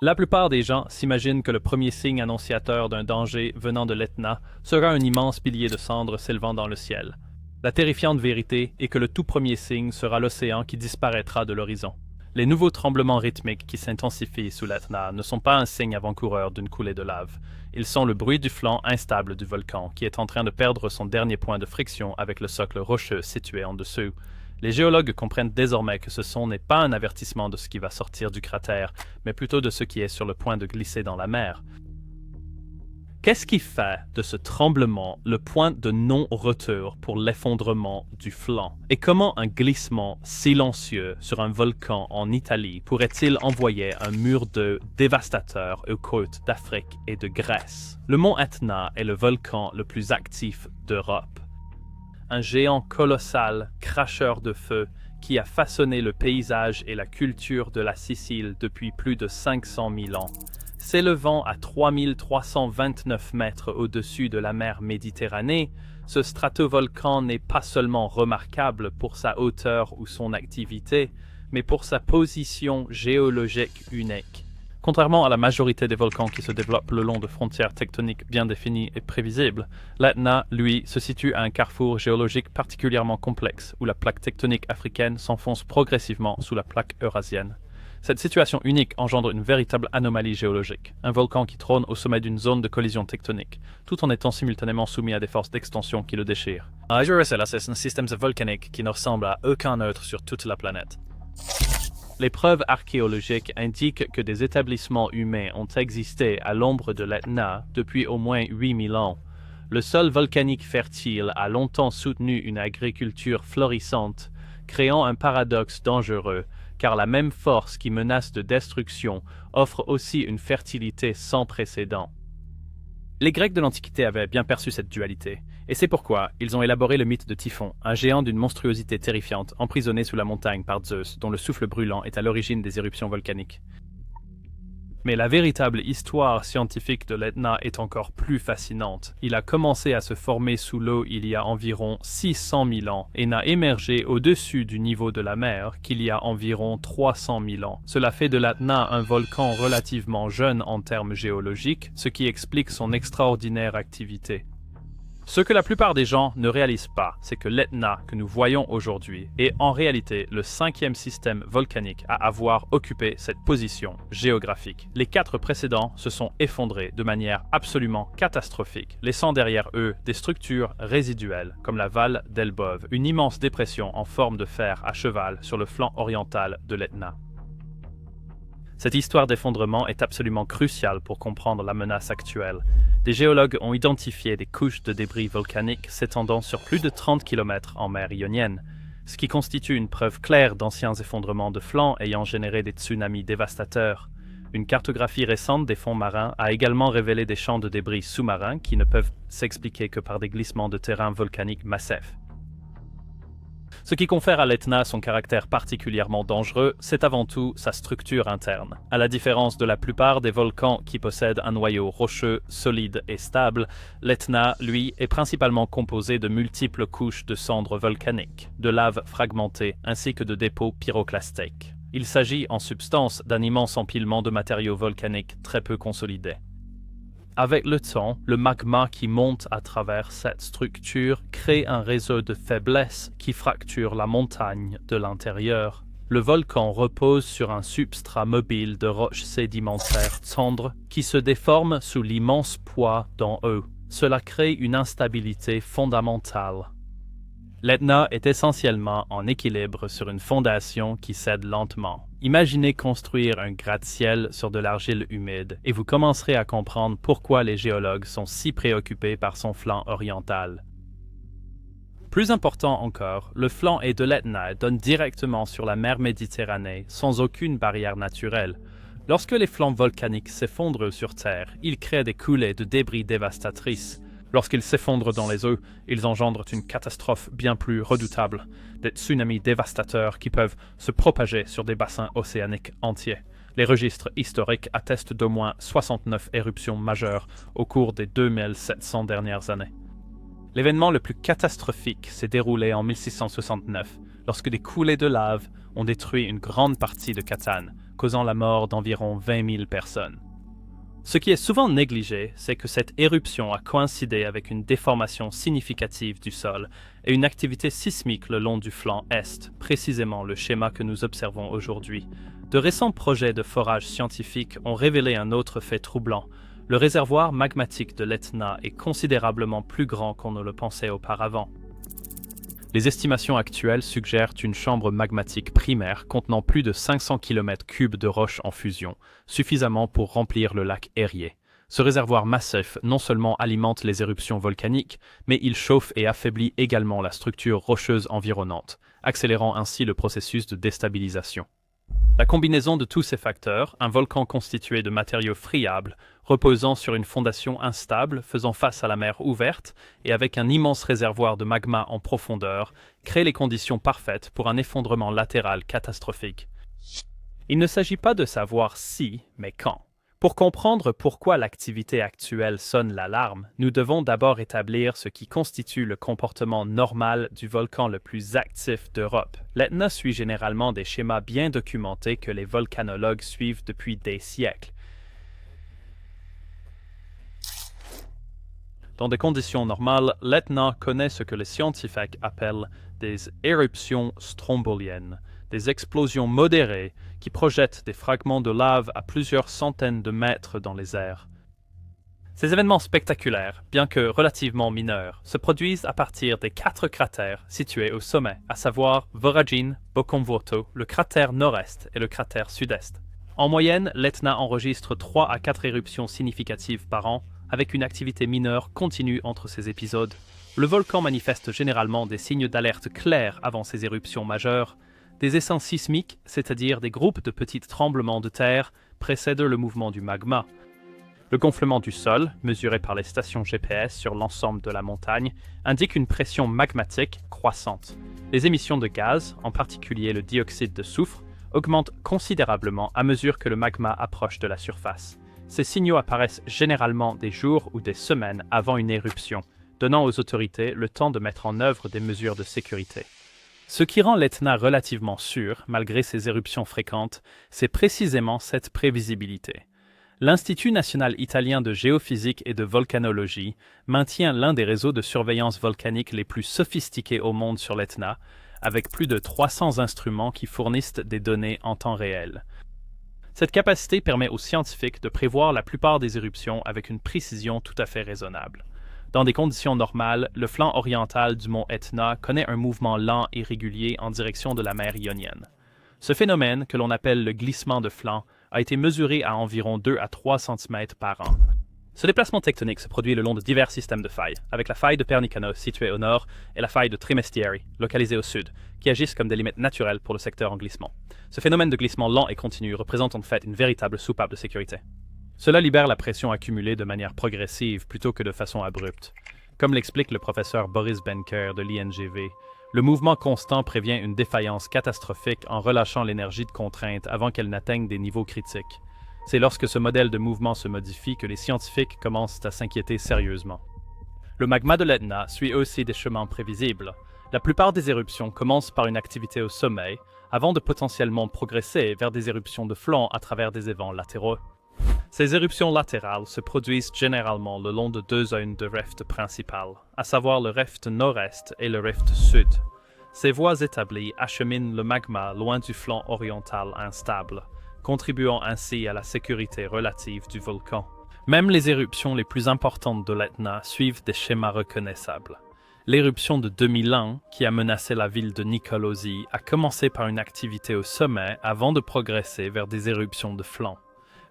La plupart des gens s'imaginent que le premier signe annonciateur d'un danger venant de l'Etna sera un immense pilier de cendres s'élevant dans le ciel. La terrifiante vérité est que le tout premier signe sera l'océan qui disparaîtra de l'horizon. Les nouveaux tremblements rythmiques qui s'intensifient sous l'Etna ne sont pas un signe avant-coureur d'une coulée de lave. Ils sont le bruit du flanc instable du volcan qui est en train de perdre son dernier point de friction avec le socle rocheux situé en dessous. Les géologues comprennent désormais que ce son n'est pas un avertissement de ce qui va sortir du cratère, mais plutôt de ce qui est sur le point de glisser dans la mer. Qu'est-ce qui fait de ce tremblement le point de non-retour pour l'effondrement du flanc? Et comment un glissement silencieux sur un volcan en Italie pourrait-il envoyer un mur d'eau dévastateur aux côtes d'Afrique et de Grèce? Le mont Etna est le volcan le plus actif d'Europe. Un géant colossal, cracheur de feu, qui a façonné le paysage et la culture de la Sicile depuis plus de 500 000 ans. S'élevant à 3329 mètres au-dessus de la mer Méditerranée, ce stratovolcan n'est pas seulement remarquable pour sa hauteur ou son activité, mais pour sa position géologique unique. Contrairement à la majorité des volcans qui se développent le long de frontières tectoniques bien définies et prévisibles, l'Etna, lui, se situe à un carrefour géologique particulièrement complexe, où la plaque tectonique africaine s'enfonce progressivement sous la plaque eurasienne. Cette situation unique engendre une véritable anomalie géologique, un volcan qui trône au sommet d'une zone de collision tectonique, tout en étant simultanément soumis à des forces d'extension qui le déchirent. C'est un système volcanique qui ne ressemble à aucun autre sur toute la planète. Les preuves archéologiques indiquent que des établissements humains ont existé à l'ombre de l'Etna depuis au moins 8000 ans. Le sol volcanique fertile a longtemps soutenu une agriculture florissante, créant un paradoxe dangereux, car la même force qui menace de destruction offre aussi une fertilité sans précédent. Les Grecs de l'Antiquité avaient bien perçu cette dualité, et c'est pourquoi ils ont élaboré le mythe de Typhon, un géant d'une monstruosité terrifiante, emprisonné sous la montagne par Zeus, dont le souffle brûlant est à l'origine des éruptions volcaniques. Mais la véritable histoire scientifique de l'Etna est encore plus fascinante. Il a commencé à se former sous l'eau il y a environ 600 000 ans et n'a émergé au-dessus du niveau de la mer qu'il y a environ 300 000 ans. Cela fait de l'Etna un volcan relativement jeune en termes géologiques, ce qui explique son extraordinaire activité. Ce que la plupart des gens ne réalisent pas, c'est que l'Etna que nous voyons aujourd'hui est en réalité le 5e système volcanique à avoir occupé cette position géographique. Les 4 précédents se sont effondrés de manière absolument catastrophique, laissant derrière eux des structures résiduelles comme la Val d'Elbov, une immense dépression en forme de fer à cheval sur le flanc oriental de l'Etna. Cette histoire d'effondrement est absolument cruciale pour comprendre la menace actuelle. Des géologues ont identifié des couches de débris volcaniques s'étendant sur plus de 30 km en mer Ionienne, ce qui constitue une preuve claire d'anciens effondrements de flancs ayant généré des tsunamis dévastateurs. Une cartographie récente des fonds marins a également révélé des champs de débris sous-marins qui ne peuvent s'expliquer que par des glissements de terrain volcaniques massifs. Ce qui confère à l'Etna son caractère particulièrement dangereux, c'est avant tout sa structure interne. À la différence de la plupart des volcans qui possèdent un noyau rocheux, solide et stable, l'Etna, lui, est principalement composé de multiples couches de cendres volcaniques, de lave fragmentée ainsi que de dépôts pyroclastiques. Il s'agit en substance d'un immense empilement de matériaux volcaniques très peu consolidés. Avec le temps, le magma qui monte à travers cette structure crée un réseau de faiblesse qui fracture la montagne de l'intérieur. Le volcan repose sur un substrat mobile de roches sédimentaires tendres qui se déforment sous l'immense poids d'en haut. Cela crée une instabilité fondamentale. L'Etna est essentiellement en équilibre sur une fondation qui cède lentement. Imaginez construire un gratte-ciel sur de l'argile humide et vous commencerez à comprendre pourquoi les géologues sont si préoccupés par son flanc oriental. Plus important encore, le flanc est de l'Etna donne directement sur la mer Méditerranée sans aucune barrière naturelle. Lorsque les flancs volcaniques s'effondrent sur Terre, ils créent des coulées de débris dévastatrices. Lorsqu'ils s'effondrent dans les eaux, ils engendrent une catastrophe bien plus redoutable, des tsunamis dévastateurs qui peuvent se propager sur des bassins océaniques entiers. Les registres historiques attestent d'au moins 69 éruptions majeures au cours des 2700 dernières années. L'événement le plus catastrophique s'est déroulé en 1669, lorsque des coulées de lave ont détruit une grande partie de Catane, causant la mort d'environ 20 000 personnes. Ce qui est souvent négligé, c'est que cette éruption a coïncidé avec une déformation significative du sol et une activité sismique le long du flanc est, précisément le schéma que nous observons aujourd'hui. De récents projets de forage scientifique ont révélé un autre fait troublant. Le réservoir magmatique de l'Etna est considérablement plus grand qu'on ne le pensait auparavant. Les estimations actuelles suggèrent une chambre magmatique primaire contenant plus de 500 km3 de roches en fusion, suffisamment pour remplir le lac Erie. Ce réservoir massif non seulement alimente les éruptions volcaniques, mais il chauffe et affaiblit également la structure rocheuse environnante, accélérant ainsi le processus de déstabilisation. La combinaison de tous ces facteurs, un volcan constitué de matériaux friables, reposant sur une fondation instable, faisant face à la mer ouverte et avec un immense réservoir de magma en profondeur, crée les conditions parfaites pour un effondrement latéral catastrophique. Il ne s'agit pas de savoir si, mais quand. Pour comprendre pourquoi l'activité actuelle sonne l'alarme, nous devons d'abord établir ce qui constitue le comportement normal du volcan le plus actif d'Europe. L'Etna suit généralement des schémas bien documentés que les volcanologues suivent depuis des siècles. Dans des conditions normales, l'Etna connaît ce que les scientifiques appellent des éruptions stromboliennes, des explosions modérées qui projettent des fragments de lave à plusieurs centaines de mètres dans les airs. Ces événements spectaculaires, bien que relativement mineurs, se produisent à partir des 4 cratères situés au sommet, à savoir Voragine, Bokonvoto, le cratère nord-est et le cratère sud-est. En moyenne, l'Etna enregistre 3 à 4 éruptions significatives par an, avec une activité mineure continue entre ces épisodes. Le volcan manifeste généralement des signes d'alerte clairs avant ces éruptions majeures. Des essaims sismiques, c'est-à-dire des groupes de petits tremblements de terre, précèdent le mouvement du magma. Le gonflement du sol, mesuré par les stations GPS sur l'ensemble de la montagne, indique une pression magmatique croissante. Les émissions de gaz, en particulier le dioxyde de soufre, augmentent considérablement à mesure que le magma approche de la surface. Ces signaux apparaissent généralement des jours ou des semaines avant une éruption, donnant aux autorités le temps de mettre en œuvre des mesures de sécurité. Ce qui rend l'Etna relativement sûr, malgré ses éruptions fréquentes, c'est précisément cette prévisibilité. L'Institut national italien de géophysique et de volcanologie maintient l'un des réseaux de surveillance volcanique les plus sophistiqués au monde sur l'Etna, avec plus de 300 instruments qui fournissent des données en temps réel. Cette capacité permet aux scientifiques de prévoir la plupart des éruptions avec une précision tout à fait raisonnable. Dans des conditions normales, le flanc oriental du mont Etna connaît un mouvement lent et régulier en direction de la mer Ionienne. Ce phénomène, que l'on appelle le glissement de flanc, a été mesuré à environ 2 à 3 cm par an. Ce déplacement tectonique se produit le long de divers systèmes de failles, avec la faille de Pernicano située au nord et la faille de Trimestieri, localisée au sud, qui agissent comme des limites naturelles pour le secteur en glissement. Ce phénomène de glissement lent et continu représente en fait une véritable soupape de sécurité. Cela libère la pression accumulée de manière progressive plutôt que de façon abrupte. Comme l'explique le professeur Boris Benker de l'INGV, le mouvement constant prévient une défaillance catastrophique en relâchant l'énergie de contrainte avant qu'elle n'atteigne des niveaux critiques. C'est lorsque ce modèle de mouvement se modifie que les scientifiques commencent à s'inquiéter sérieusement. Le magma de l'Etna suit aussi des chemins prévisibles. La plupart des éruptions commencent par une activité au sommet, avant de potentiellement progresser vers des éruptions de flanc à travers des évents latéraux. Ces éruptions latérales se produisent généralement le long de 2 zones de rift principales, à savoir le rift nord-est et le rift sud. Ces voies établies acheminent le magma loin du flanc oriental instable, contribuant ainsi à la sécurité relative du volcan. Même les éruptions les plus importantes de l'Etna suivent des schémas reconnaissables. L'éruption de 2001, qui a menacé la ville de Nicolosi, a commencé par une activité au sommet avant de progresser vers des éruptions de flanc.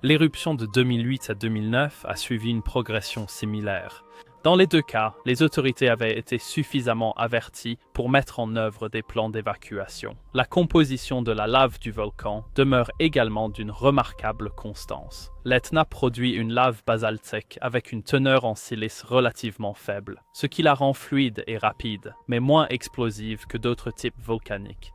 L'éruption de 2008 à 2009 a suivi une progression similaire. Dans les 2 cas, les autorités avaient été suffisamment averties pour mettre en œuvre des plans d'évacuation. La composition de la lave du volcan demeure également d'une remarquable constance. L'Etna produit une lave basaltique avec une teneur en silice relativement faible, ce qui la rend fluide et rapide, mais moins explosive que d'autres types volcaniques.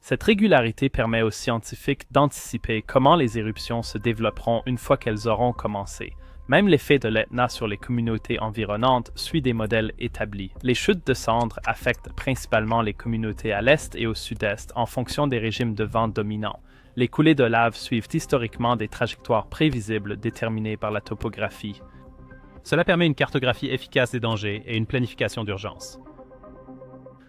Cette régularité permet aux scientifiques d'anticiper comment les éruptions se développeront une fois qu'elles auront commencé. Même l'effet de l'Etna sur les communautés environnantes suit des modèles établis. Les chutes de cendres affectent principalement les communautés à l'est et au sud-est en fonction des régimes de vent dominants. Les coulées de lave suivent historiquement des trajectoires prévisibles déterminées par la topographie. Cela permet une cartographie efficace des dangers et une planification d'urgence.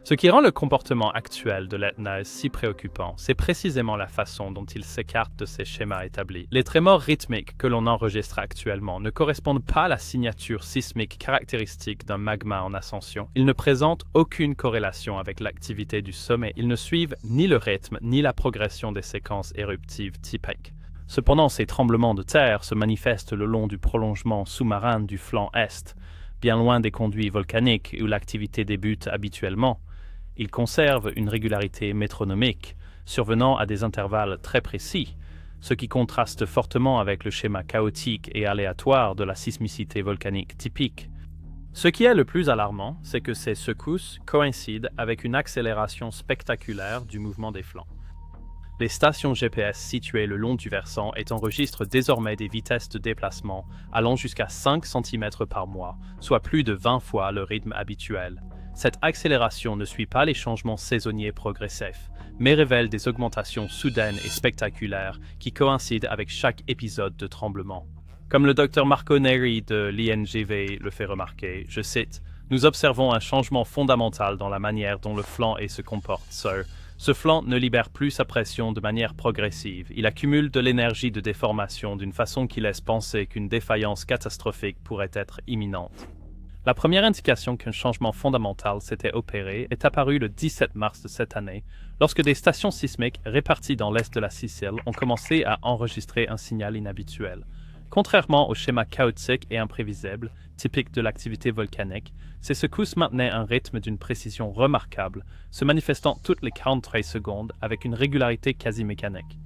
Ce qui rend le comportement actuel de l'Etna si préoccupant, c'est précisément la façon dont il s'écarte de ces schémas établis. Les trémors rythmiques que l'on enregistre actuellement ne correspondent pas à la signature sismique caractéristique d'un magma en ascension. Ils ne présentent aucune corrélation avec l'activité du sommet. Ils ne suivent ni le rythme ni la progression des séquences éruptives typiques. Cependant, ces tremblements de terre se manifestent le long du prolongement sous-marin du flanc est, bien loin des conduits volcaniques où l'activité débute habituellement. Ils conservent une régularité métronomique, survenant à des intervalles très précis, ce qui contraste fortement avec le schéma chaotique et aléatoire de la sismicité volcanique typique. Ce qui est le plus alarmant, c'est que ces secousses coïncident avec une accélération spectaculaire du mouvement des flancs. Les stations GPS situées le long du versant enregistrent désormais des vitesses de déplacement allant jusqu'à 5 cm par mois, soit plus de 20 fois le rythme habituel. Cette accélération ne suit pas les changements saisonniers progressifs, mais révèle des augmentations soudaines et spectaculaires qui coïncident avec chaque épisode de tremblement. Comme le Dr Marco Neri de l'INGV le fait remarquer, je cite, « Nous observons un changement fondamental dans la manière dont le flanc se comporte, Sir. Ce flanc ne libère plus sa pression de manière progressive. Il accumule de l'énergie de déformation d'une façon qui laisse penser qu'une défaillance catastrophique pourrait être imminente. » La première indication qu'un changement fondamental s'était opéré est apparue le 17 mars de cette année, lorsque des stations sismiques réparties dans l'est de la Sicile ont commencé à enregistrer un signal inhabituel. Contrairement au schéma chaotique et imprévisible, typique de l'activité volcanique, ces secousses maintenaient un rythme d'une précision remarquable, se manifestant toutes les 43 secondes avec une régularité quasi mécanique.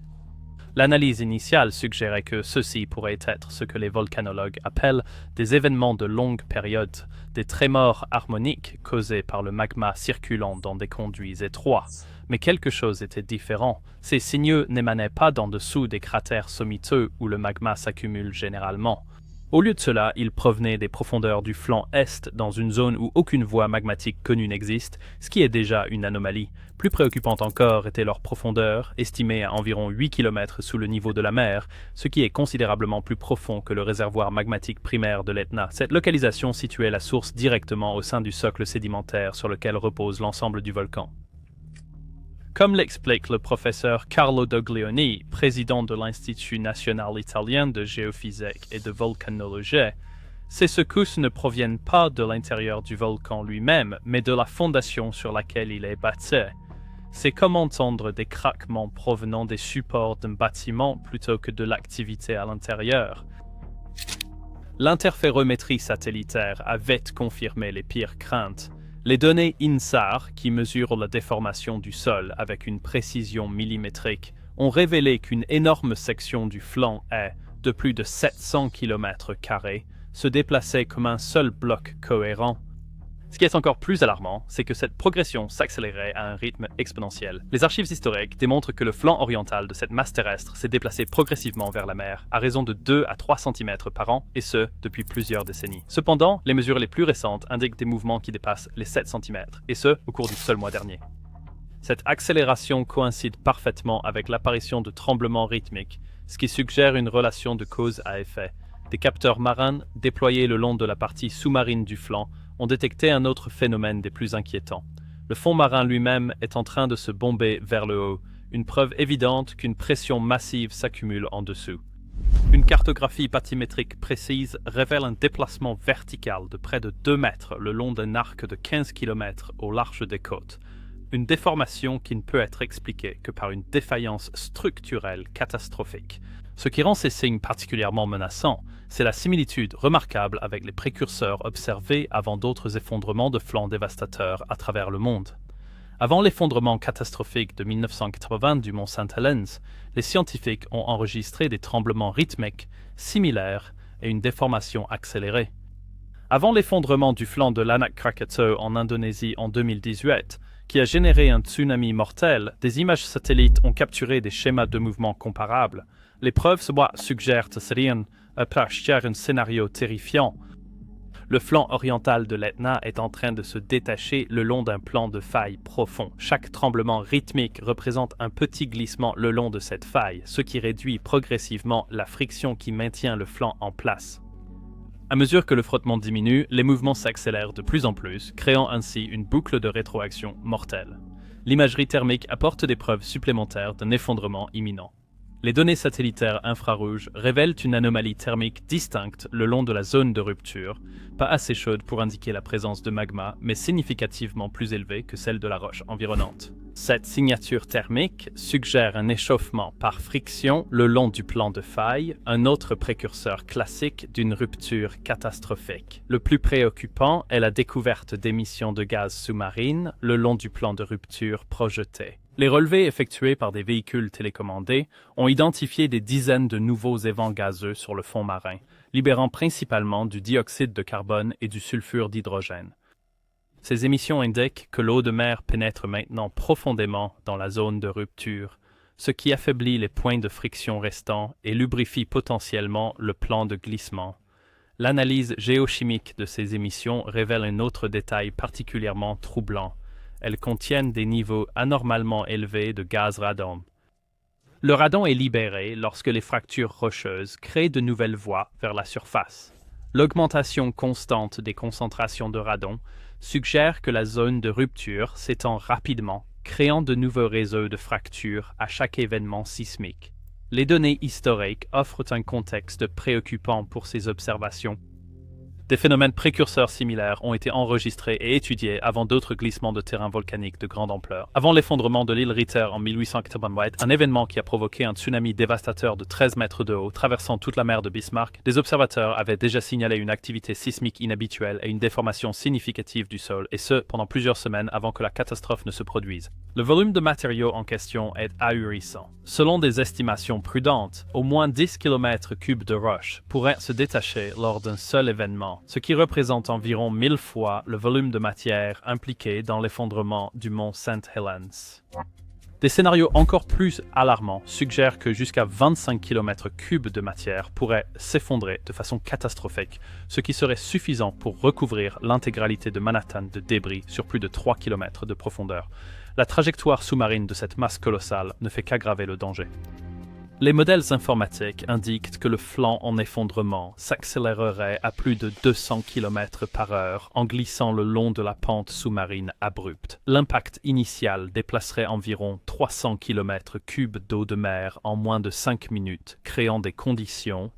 L'analyse initiale suggérait que ceci pourrait être ce que les volcanologues appellent des événements de longue période, des trémors harmoniques causés par le magma circulant dans des conduits étroits. Mais quelque chose était différent. Ces signaux n'émanaient pas d'en dessous des cratères sommiteux où le magma s'accumule généralement. Au lieu de cela, ils provenaient des profondeurs du flanc est dans une zone où aucune voie magmatique connue n'existe, ce qui est déjà une anomalie. Plus préoccupante encore était leur profondeur, estimée à environ 8 km sous le niveau de la mer, ce qui est considérablement plus profond que le réservoir magmatique primaire de l'Etna. Cette localisation situait la source directement au sein du socle sédimentaire sur lequel repose l'ensemble du volcan. Comme l'explique le professeur Carlo Doglioni, président de l'Institut national italien de géophysique et de volcanologie, ces secousses ne proviennent pas de l'intérieur du volcan lui-même, mais de la fondation sur laquelle il est bâti. C'est comme entendre des craquements provenant des supports d'un bâtiment plutôt que de l'activité à l'intérieur. L'interférométrie satellitaire avait confirmé les pires craintes. Les données INSAR, qui mesurent la déformation du sol avec une précision millimétrique, ont révélé qu'une énorme section du flanc de plus de 700 km², se déplaçait comme un seul bloc cohérent. Ce qui est encore plus alarmant, c'est que cette progression s'accélérait à un rythme exponentiel. Les archives historiques démontrent que le flanc oriental de cette masse terrestre s'est déplacé progressivement vers la mer, à raison de 2 à 3 cm par an, et ce, depuis plusieurs décennies. Cependant, les mesures les plus récentes indiquent des mouvements qui dépassent les 7 cm, et ce, au cours du seul mois dernier. Cette accélération coïncide parfaitement avec l'apparition de tremblements rythmiques, ce qui suggère une relation de cause à effet. Des capteurs marins déployés le long de la partie sous-marine du flanc ont détecté un autre phénomène des plus inquiétants. Le fond marin lui-même est en train de se bomber vers le haut, une preuve évidente qu'une pression massive s'accumule en dessous. Une cartographie bathymétrique précise révèle un déplacement vertical de près de 2 mètres le long d'un arc de 15 km au large des côtes. Une déformation qui ne peut être expliquée que par une défaillance structurelle catastrophique. Ce qui rend ces signes particulièrement menaçants, c'est la similitude remarquable avec les précurseurs observés avant d'autres effondrements de flancs dévastateurs à travers le monde. Avant l'effondrement catastrophique de 1980 du mont St. Helens, les scientifiques ont enregistré des tremblements rythmiques similaires et une déformation accélérée. Avant l'effondrement du flanc de l'Anak Krakatau en Indonésie en 2018, qui a généré un tsunami mortel, des images satellites ont capturé des schémas de mouvement comparables. Les preuves suggèrent un scénario terrifiant. Le flanc oriental de l'Etna est en train de se détacher le long d'un plan de faille profond. Chaque tremblement rythmique représente un petit glissement le long de cette faille, ce qui réduit progressivement la friction qui maintient le flanc en place. À mesure que le frottement diminue, les mouvements s'accélèrent de plus en plus, créant ainsi une boucle de rétroaction mortelle. L'imagerie thermique apporte des preuves supplémentaires d'un effondrement imminent. Les données satellitaires infrarouges révèlent une anomalie thermique distincte le long de la zone de rupture, pas assez chaude pour indiquer la présence de magma, mais significativement plus élevée que celle de la roche environnante. Cette signature thermique suggère un échauffement par friction le long du plan de faille, un autre précurseur classique d'une rupture catastrophique. Le plus préoccupant est la découverte d'émissions de gaz sous-marines le long du plan de rupture projeté. Les relevés effectués par des véhicules télécommandés ont identifié des dizaines de nouveaux évents gazeux sur le fond marin, libérant principalement du dioxyde de carbone et du sulfure d'hydrogène. Ces émissions indiquent que l'eau de mer pénètre maintenant profondément dans la zone de rupture, ce qui affaiblit les points de friction restants et lubrifie potentiellement le plan de glissement. L'analyse géochimique de ces émissions révèle un autre détail particulièrement troublant. Elles contiennent des niveaux anormalement élevés de gaz radon. Le radon est libéré lorsque les fractures rocheuses créent de nouvelles voies vers la surface. L'augmentation constante des concentrations de radon suggère que la zone de rupture s'étend rapidement, créant de nouveaux réseaux de fractures à chaque événement sismique. Les données historiques offrent un contexte préoccupant pour ces observations. Des phénomènes précurseurs similaires ont été enregistrés et étudiés avant d'autres glissements de terrain volcaniques de grande ampleur. Avant l'effondrement de l'île Ritter en 1888, un événement qui a provoqué un tsunami dévastateur de 13 mètres de haut traversant toute la mer de Bismarck, des observateurs avaient déjà signalé une activité sismique inhabituelle et une déformation significative du sol, et ce, pendant plusieurs semaines avant que la catastrophe ne se produise. Le volume de matériaux en question est ahurissant. Selon des estimations prudentes, au moins 10 km3 de roches pourraient se détacher lors d'un seul événement, ce qui représente environ 1000 fois le volume de matière impliqué dans l'effondrement du mont St. Helens. Des scénarios encore plus alarmants suggèrent que jusqu'à 25 km3 de matière pourraient s'effondrer de façon catastrophique, ce qui serait suffisant pour recouvrir l'intégralité de Manhattan de débris sur plus de 3 km de profondeur. La trajectoire sous-marine de cette masse colossale ne fait qu'aggraver le danger. Les modèles informatiques indiquent que le flanc en effondrement s'accélérerait à plus de 200 km/h en glissant le long de la pente sous-marine abrupte. L'impact initial déplacerait environ 300 km3 d'eau de mer en moins de 5 minutes, créant des conditions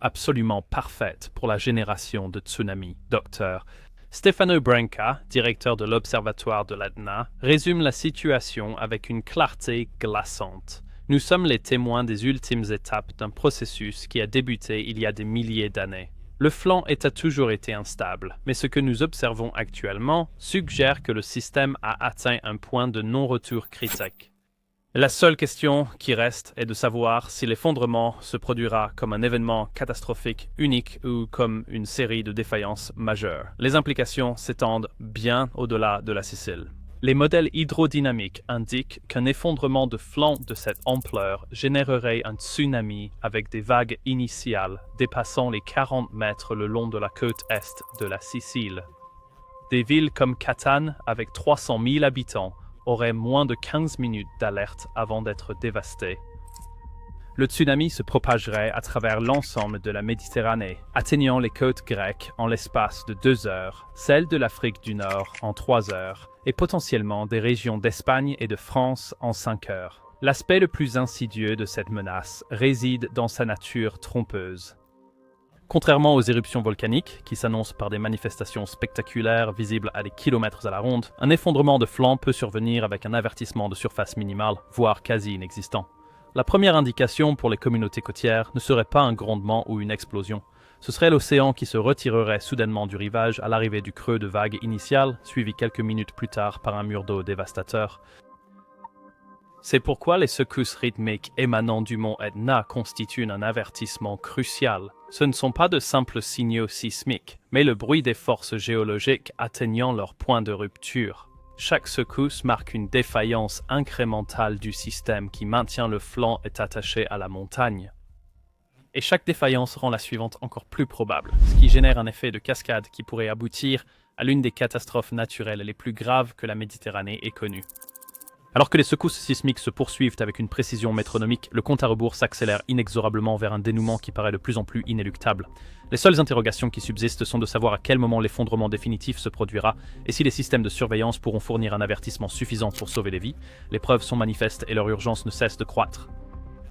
absolument parfaites pour la génération de tsunamis. Dr. Stefano Branca, directeur de l'Observatoire de l'Etna, résume la situation avec une clarté glaçante. Nous sommes les témoins des ultimes étapes d'un processus qui a débuté il y a des milliers d'années. Le flanc a toujours été instable, mais ce que nous observons actuellement suggère que le système a atteint un point de non-retour critique. La seule question qui reste est de savoir si l'effondrement se produira comme un événement catastrophique unique ou comme une série de défaillances majeures. Les implications s'étendent bien au-delà de la Sicile. Les modèles hydrodynamiques indiquent qu'un effondrement de flanc de cette ampleur générerait un tsunami avec des vagues initiales dépassant les 40 mètres le long de la côte est de la Sicile. Des villes comme Catane, avec 300 000 habitants, auraient moins de 15 minutes d'alerte avant d'être dévastées. Le tsunami se propagerait à travers l'ensemble de la Méditerranée, atteignant les côtes grecques en l'espace de 2 heures, celles de l'Afrique du Nord en 3 heures, et potentiellement des régions d'Espagne et de France en 5 heures. L'aspect le plus insidieux de cette menace réside dans sa nature trompeuse. Contrairement aux éruptions volcaniques, qui s'annoncent par des manifestations spectaculaires visibles à des kilomètres à la ronde, un effondrement de flanc peut survenir avec un avertissement de surface minimale, voire quasi inexistant. La première indication pour les communautés côtières ne serait pas un grondement ou une explosion. Ce serait l'océan qui se retirerait soudainement du rivage à l'arrivée du creux de vague initial, suivi quelques minutes plus tard par un mur d'eau dévastateur. C'est pourquoi les secousses rythmiques émanant du mont Etna constituent un avertissement crucial. Ce ne sont pas de simples signaux sismiques, mais le bruit des forces géologiques atteignant leur point de rupture. Chaque secousse marque une défaillance incrémentale du système qui maintient le flanc attaché à la montagne. Et chaque défaillance rend la suivante encore plus probable, ce qui génère un effet de cascade qui pourrait aboutir à l'une des catastrophes naturelles les plus graves que la Méditerranée ait connues. Alors que les secousses sismiques se poursuivent avec une précision métronomique, le compte à rebours s'accélère inexorablement vers un dénouement qui paraît de plus en plus inéluctable. Les seules interrogations qui subsistent sont de savoir à quel moment l'effondrement définitif se produira et si les systèmes de surveillance pourront fournir un avertissement suffisant pour sauver des vies. Les preuves sont manifestes et leur urgence ne cesse de croître.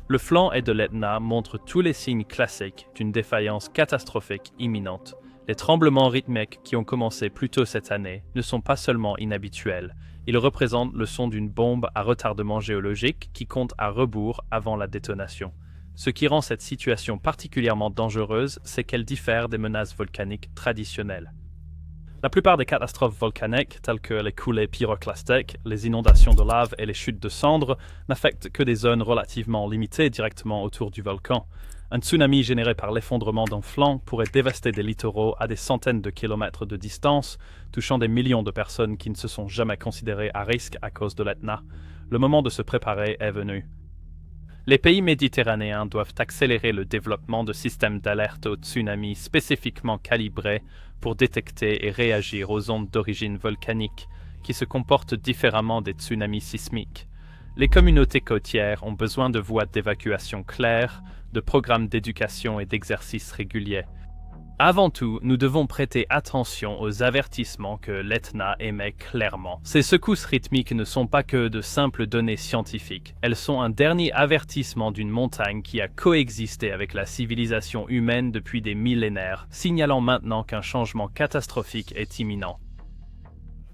Le flanc est de l'Etna montre tous les signes classiques d'une défaillance catastrophique imminente. Les tremblements rythmiques qui ont commencé plus tôt cette année ne sont pas seulement inhabituels, ils représentent le son d'une bombe à retardement géologique qui compte à rebours avant la détonation. Ce qui rend cette situation particulièrement dangereuse, c'est qu'elle diffère des menaces volcaniques traditionnelles. La plupart des catastrophes volcaniques, telles que les coulées pyroclastiques, les inondations de lave et les chutes de cendres, n'affectent que des zones relativement limitées directement autour du volcan. Un tsunami généré par l'effondrement d'un flanc pourrait dévaster des littoraux à des centaines de kilomètres de distance, touchant des millions de personnes qui ne se sont jamais considérées à risque à cause de l'Etna. Le moment de se préparer est venu. Les pays méditerranéens doivent accélérer le développement de systèmes d'alerte au tsunami spécifiquement calibrés pour détecter et réagir aux ondes d'origine volcanique qui se comportent différemment des tsunamis sismiques. Les communautés côtières ont besoin de voies d'évacuation claires, de programmes d'éducation et d'exercices réguliers. Avant tout, nous devons prêter attention aux avertissements que l'Etna émet clairement. Ces secousses rythmiques ne sont pas que de simples données scientifiques. Elles sont un dernier avertissement d'une montagne qui a coexisté avec la civilisation humaine depuis des millénaires, signalant maintenant qu'un changement catastrophique est imminent.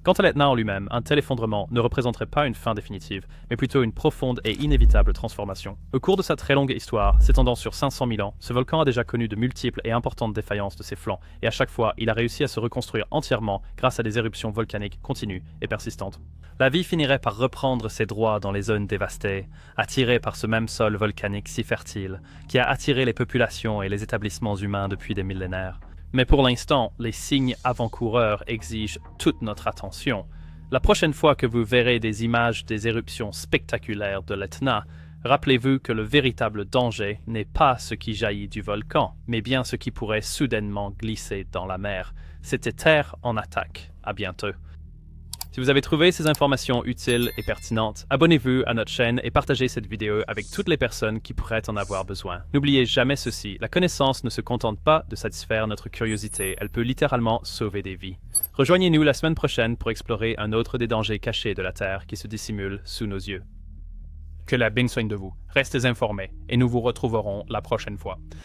Quant à l'Etna en lui-même, un tel effondrement ne représenterait pas une fin définitive, mais plutôt une profonde et inévitable transformation. Au cours de sa très longue histoire, s'étendant sur 500 000 ans, ce volcan a déjà connu de multiples et importantes défaillances de ses flancs, et à chaque fois, il a réussi à se reconstruire entièrement grâce à des éruptions volcaniques continues et persistantes. La vie finirait par reprendre ses droits dans les zones dévastées, attirée par ce même sol volcanique si fertile, qui a attiré les populations et les établissements humains depuis des millénaires. Mais pour l'instant, les signes avant-coureurs exigent toute notre attention. La prochaine fois que vous verrez des images des éruptions spectaculaires de l'Etna, rappelez-vous que le véritable danger n'est pas ce qui jaillit du volcan, mais bien ce qui pourrait soudainement glisser dans la mer. C'était Terre en attaque. À bientôt. Si vous avez trouvé ces informations utiles et pertinentes, abonnez-vous à notre chaîne et partagez cette vidéo avec toutes les personnes qui pourraient en avoir besoin. N'oubliez jamais ceci, la connaissance ne se contente pas de satisfaire notre curiosité, elle peut littéralement sauver des vies. Rejoignez-nous la semaine prochaine pour explorer un autre des dangers cachés de la Terre qui se dissimule sous nos yeux. Que la béne soigne de vous, restez informés et nous vous retrouverons la prochaine fois.